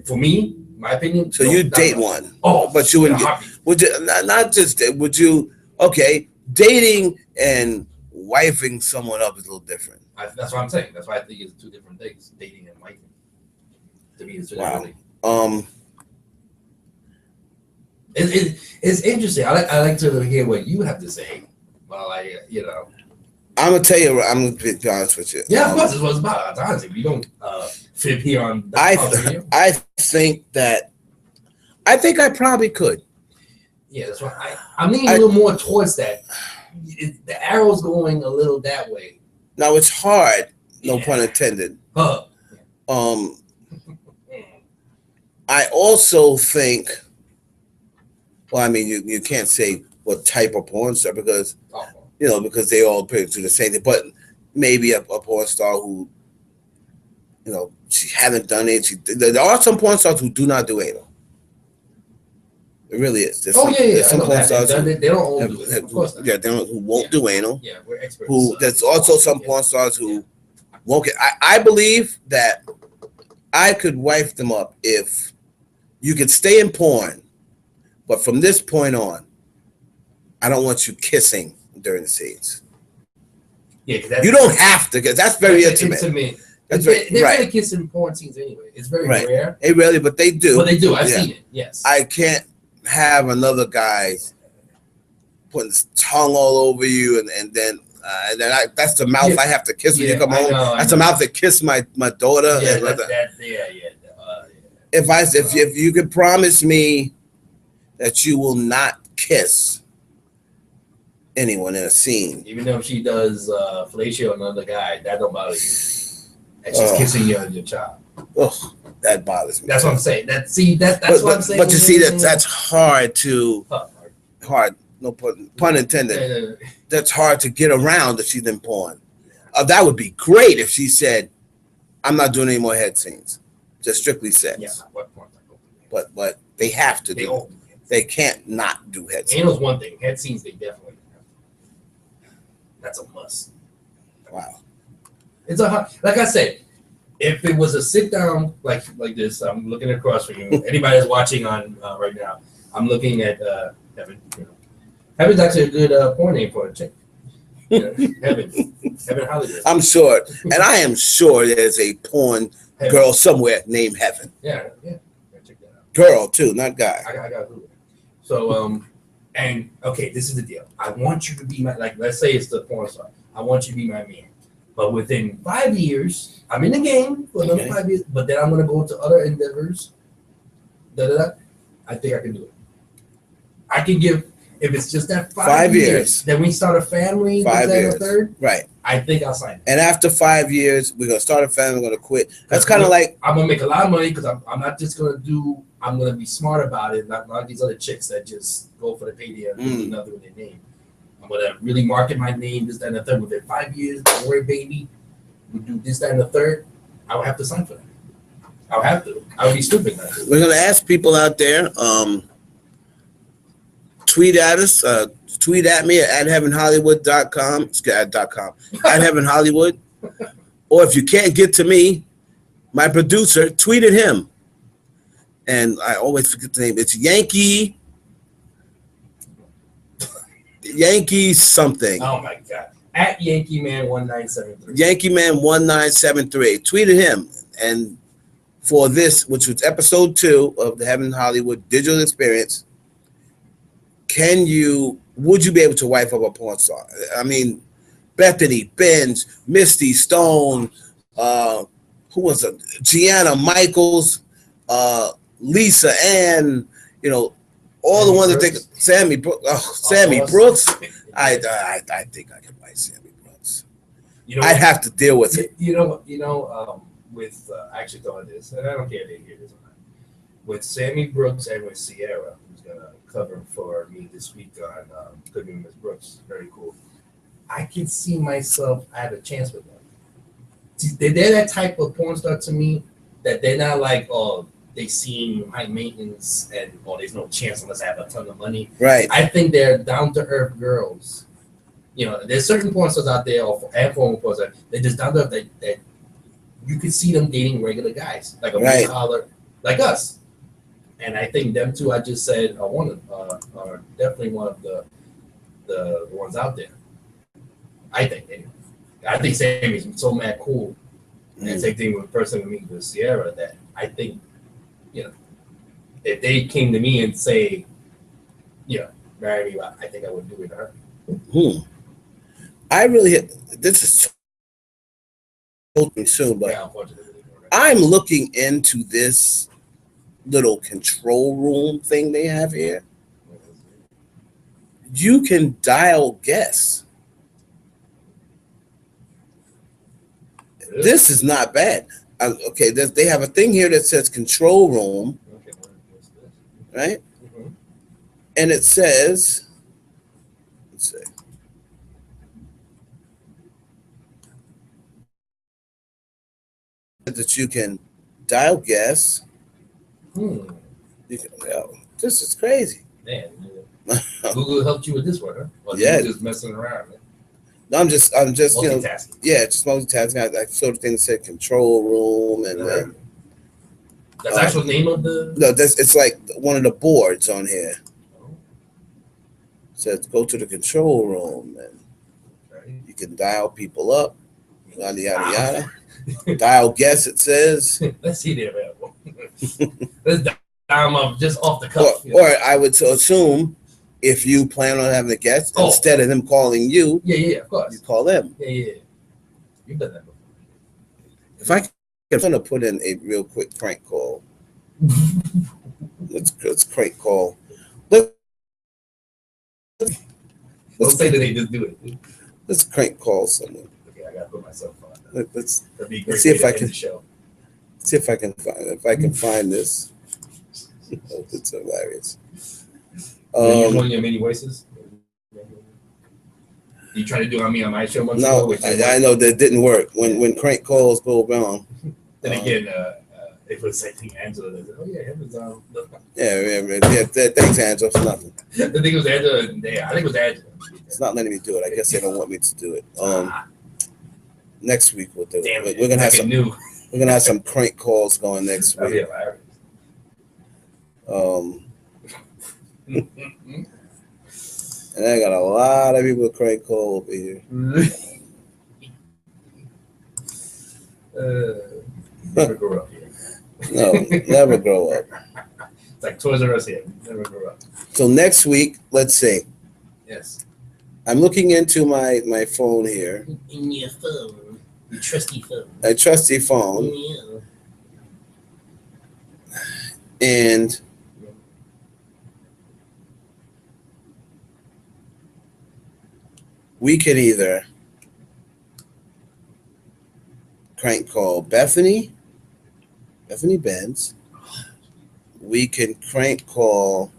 For me, my opinion. So you date one? Oh, but you would you not just would you? Okay, dating and wifing someone up is a little different. That's what I'm saying. That's why I think it's two different things. Dating and wifing. To me, it's two different things. It's interesting. I like to hear what you have to say. While I'm gonna tell you. I'm gonna be honest with you. Yeah, of course, it's what it's about. Honestly, we don't fit here on. I think I probably could. Yeah, that's why I'm leaning a little more towards that. The arrow's going a little that way. Now it's hard. No pun intended. I also think. Well, I mean, you can't say what type of porn star because because they all appear to the same thing. But maybe a porn star who, she hasn't done it. There are some porn stars who do not do anal. It really is. There's some porn stars they don't all do it. Of course not. Yeah, who won't do anal. Yeah, we're experts. There's also some porn stars who won't get. I believe that I could wife them up if you could stay in porn. But from this point on, I don't want you kissing during the scenes. Yeah, you don't have to, because that's very intimate. That's very right. They're kissing porn scenes anyway. It's very rare. They rarely, but they do. But they do. I've seen it. Yes. I can't have another guy putting his tongue all over you, and then that's the mouth I have to kiss when you come home. That's the mouth that kissed my daughter. If you could promise me that you will not kiss anyone in a scene, even though she does fellatio on another guy, that don't bother you. And she's kissing your child. Oh, that bothers me. That's what I'm saying. That's what I'm saying. But you see, that's hard to no pun intended. That's hard to get around if she's in porn. That would be great if she said, "I'm not doing any more head scenes, just strictly sex." Yeah, but they have to do. They can't not do head scenes. Anal's one thing. Head scenes, they definitely have. That's a must. Wow. It's like I said, if it was a sit down like this, I'm looking across from you. Anybody that's watching on right now, I'm looking at Heaven. Heaven's actually a good porn name for a chick. Heaven Hollywood. I'm sure, and I am sure there's a porn girl somewhere named Heaven. Yeah. Check that out. Girl too, not guy. I got Google. So and okay, this is the deal. I want you to be my, like, let's say it's the porn star. I want you to be my man. But within 5 years, I'm in the game for another 5 years, but then I'm gonna go into other endeavors. I think I can do it. I can give, if it's just that 5 years, then we start a family, 5 years. Third, right. I think I'll sign it. And after 5 years, we're gonna start a family, we're gonna quit. That's kind of like, I'm gonna make a lot of money because I'm not just gonna do, I'm gonna be smart about it, not like these other chicks that just go for the payday and do nothing with their name. I'm gonna really market my name, this, that, and the third. Within 5 years, don't worry, baby. We do this, that, and the third. I would have to sign for that. I would have to. I would be stupid not to. We're gonna ask people out there, tweet at us, tweet at me at heavenhollywood.com, at heavenhollywood. Or if you can't get to me, my producer, tweet at him. And I always forget the name. It's Yankee something. Oh my God. At Yankee Man 1973. Yankee Man 1973. Tweet at him. And for this, which was episode 2 of the Heaven Hollywood Digital Experience, would you be able to wife up a porn star? I mean, Bethany, Benj, Misty Stone, who was it? Gianna Michaels, Lisa Ann, all the ones that think Sammy Brooks. I think I can wife Sammy Brooks. I'd have to deal with it. With I actually thought of this, and I don't care if they hear this or not. With Sammy Brooks and with Sierra, who's gonna cover for me this week on Cooking with Miss Brooks, very cool. I can see myself. I have a chance with them. They're that type of porn star to me that they're not like, oh, they seem high maintenance and there's no chance unless I have a ton of money. Right. I think they're down to earth girls. There's certain porn stars out there, and former porn stars, they're just down to earth that you could see them dating regular guys, like a blue collar, like us. And I think them two, I just said, are definitely one of the ones out there. I think anyway. I think Sammy's so mad cool. And same thing with a person with me, with Sierra, that I think, if they came to me and say, marry me, I think I would do it to her. This is soon, but I'm looking into this little control room thing they have here. You can dial guests. This is not bad. Okay, they have a thing here that says control room, right? And it says, let's see. That you can dial guests. This is crazy. Man, Google helped you with this one, huh? Or yeah, you just messing around. Man? No, I'm just multitasking. Just multitasking. I saw the thing that said control room, and that's the actual name of the. No, it's like one of the boards on here. It says go to the control room, and you can dial people up. Yada yada yada. Dial guests, it says. Let's see the available. Let's dial them up just off the cuff. Or I would assume if you plan on having a guest, instead of them calling you, of course, you call them. Yeah. You've done that before. If I'm gonna put in a real quick prank call. Let's prank call. Don't say that they just do it. Let's crank call someone. Okay, I gotta put myself on. Let's see if I can find this. It's hilarious. You one of your many voices? You trying to do on me on my show? No, I know that didn't work. When crank calls go wrong. Then again, they put the same thing. Angela does it. Oh yeah, Amazon. Yeah. Thanks, Angela, for nothing. I think it was Angela. Yeah, I think it was Angela. It's not letting me do it. I guess they don't want me to do it. Next week we'll do it. Damn, we're gonna have some. We're gonna have some crank calls going next week. And And I got a lot of people with Crank Call over here. Never grow up here. No, never grow up. It's like Toys R Us here. Never grow up. So next week, let's see. Yes. I'm looking into my phone here. In your phone. Your trusty phone. A trusty phone. Yeah. And we can either crank call Bethany Benz. We can crank call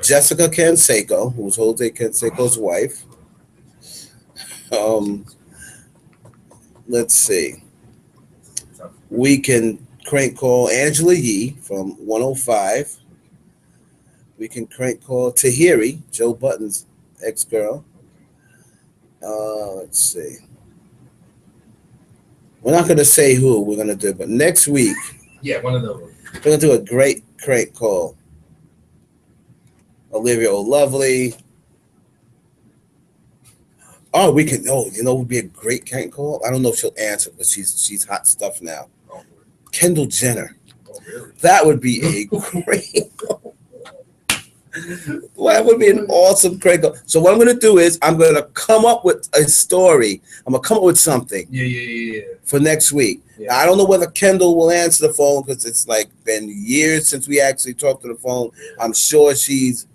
Jessica Canseco, who's Jose Canseco's wife. Let's see. We can crank call Angela Yee from 105. We can crank call Tahiri, Joe Button's ex-girl. Let's see. We're not going to say who we're going to do, but next week, yeah, one of those. We're going to do a great crank call. Olivia O'Lovely. Oh, we can. Oh, you know, it would be a great crank call. I don't know if she'll answer, but she's hot stuff now. Oh, Kendall Jenner. oh really? That would be a great call. Well, that would be an awesome crank call. So what I'm going to do is I'm going to come up with a story. I'm going to come up with something. Yeah. For next week. Yeah. I don't know whether Kendall will answer the phone because it's like been years since we actually talked to the phone. I'm sure she's,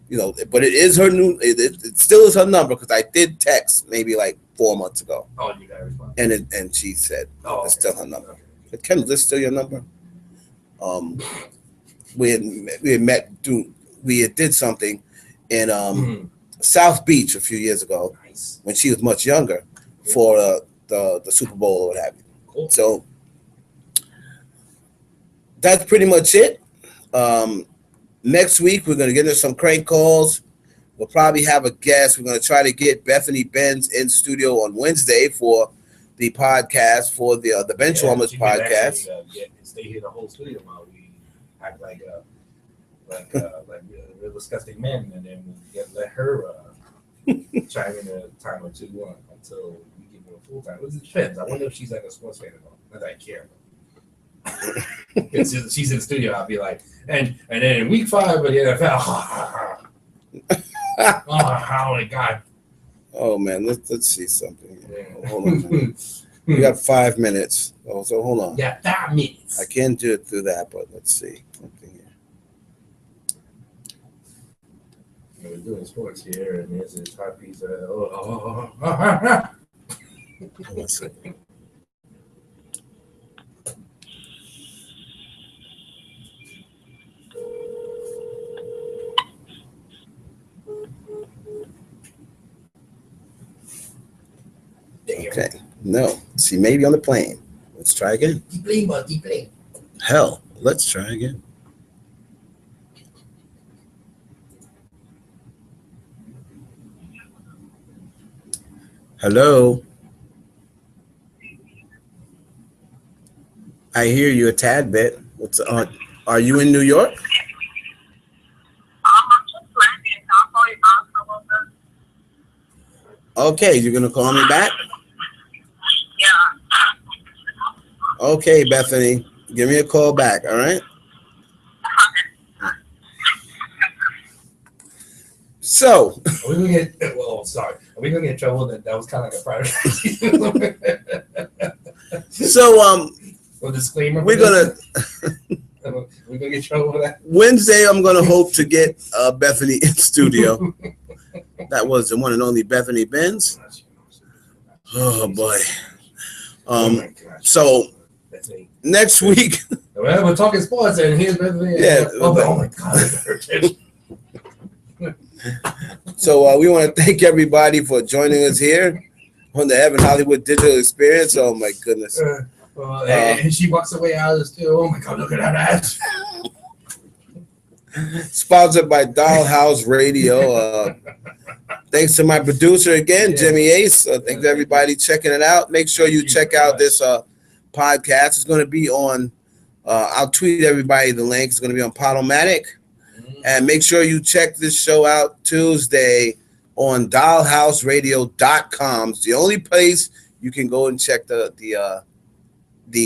you know, but it is her new. It still is her number because I did text maybe like 4 months ago. Oh, you got to respond. And she said it's still her number. Okay. But Kendall, this still your number? We had met. We had did something in South Beach a few years ago. Nice. When she was much younger for the Super Bowl or what have you. Cool. So that's pretty much it. Next week, we're going to get into some crank calls. We'll probably have a guest. We're going to try to get Bethany Benz in studio on Wednesday for the podcast, for the Benchwarmers podcast. Stay here the whole studio while we act like real disgusting men, and then we let her chime in a time or two until we give her a full time. It depends. I wonder if she's like a sports fan at all. Not that I care. She's in the studio. I'll be like, and then in week 5 of the NFL, oh my God. Oh man, let's see something. Yeah. Hold on. We got 5 minutes. Oh, so hold on. Yeah, 5 minutes. I can't do it through that, but let's see something here. We're doing sports here, and there's this hot piece of Let's see. Okay. No. See, maybe on the plane. Let's try again. Deep plane. Hell, let's try again. Hello. I hear you a tad bit. What's on? Are you in New York? I'm just landing. I'll call you back in a little bit. Okay, you're gonna call me back? Yeah. Okay, Bethany. Give me a call back, all right? So, Are we gonna get? Well, sorry. Are we gonna get in trouble? That was kind of like a private. so A disclaimer. we're gonna We're gonna get in trouble for that. Wednesday. I'm gonna hope to get Bethany in studio. That was the one and only Bethany Benz. Oh boy. my gosh. So next week. Well, we're talking sports, and here's Bethany. Yeah. Oh my God. So we want to thank everybody for joining us here on the Evan Hollywood Digital Experience. Oh my goodness. And she walks away out of the studio. Oh my God, look at that ass. Sponsored by Dollhouse Radio. Thanks to my producer again, Jimmy Ace. Thanks to everybody checking it out. Make sure you check out this podcast. It's going to be on, I'll tweet everybody the link. It's going to be on Podomatic. And make sure you check this show out Tuesday on dollhouseradio.com. It's the only place you can go and check the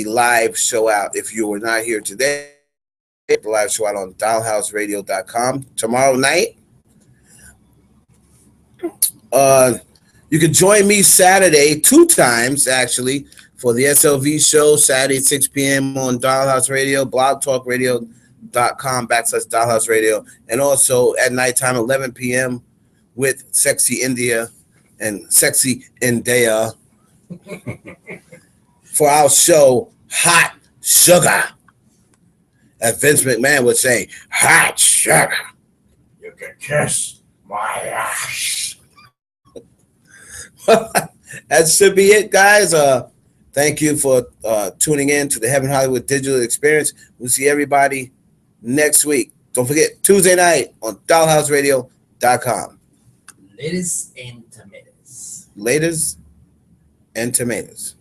live show out. If you were not here today, the live show out on dollhouseradio.com. Tomorrow night, you can join me Saturday 2 times, actually, for the SLV show, Saturday at 6 p.m. on Dollhouse Radio, blogtalkradio.com/Dollhouse Radio, and also at nighttime, 11 p.m. with Sexy India and Sexy India for our show, Hot Sugar. As Vince McMahon would say, Hot Sugar. You can kiss my ass. That should be it, guys. Thank you for tuning in to the Heaven Hollywood Digital Experience. We'll see everybody next week. Don't forget, Tuesday night on dollhouseradio.com. Lettuce and tomatoes. Lettuce and tomatoes.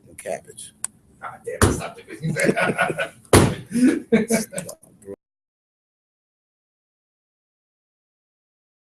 And cabbage. Ah, damn, stop it.